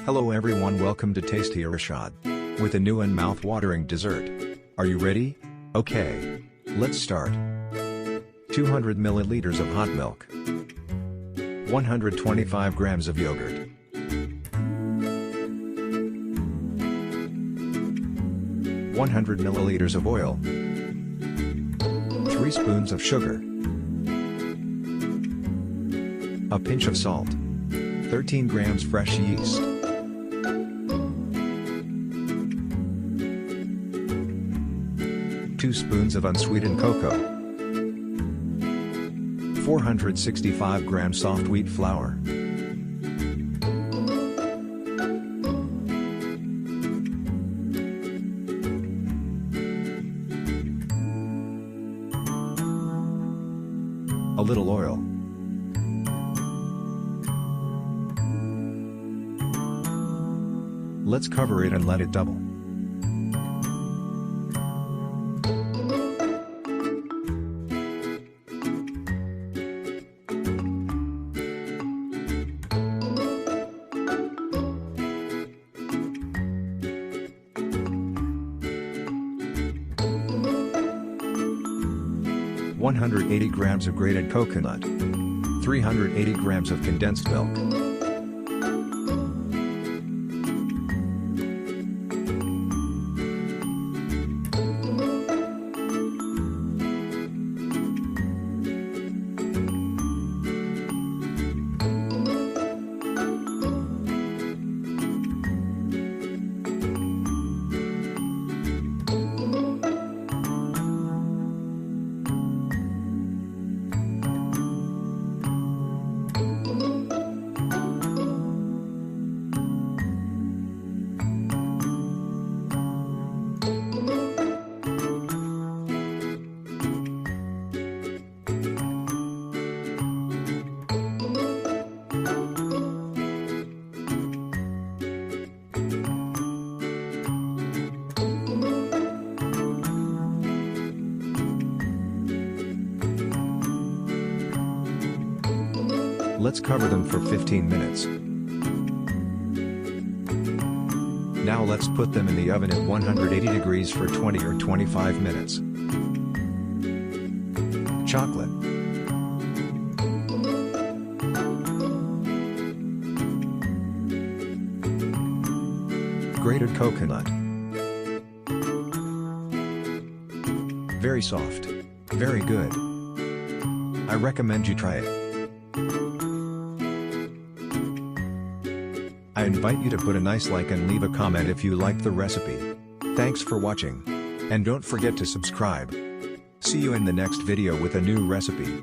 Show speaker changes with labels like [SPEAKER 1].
[SPEAKER 1] Hello everyone, welcome to TastyIrshad with a new and mouth-watering dessert. Are you ready? Okay. Let's start. 200 milliliters of hot milk. 125 grams of yogurt. 100 milliliters of oil. 3 spoons of sugar. A pinch of salt. 13 grams fresh yeast. 2 spoons of unsweetened cocoa. 465 grams soft wheat flour. A little oil. Let's cover it and let it double. $180 grams of grated coconut. 380 grams of condensed milk. Let's cover them for 15 minutes. Now let's put them in the oven at 180 degrees for 20 or 25 minutes. Chocolate. Grated coconut. Very soft. Very good. I recommend you try it. I invite you to put a nice like and leave a comment if you liked the recipe. Thanks for watching. And don't forget to subscribe. See you in the next video with a new recipe.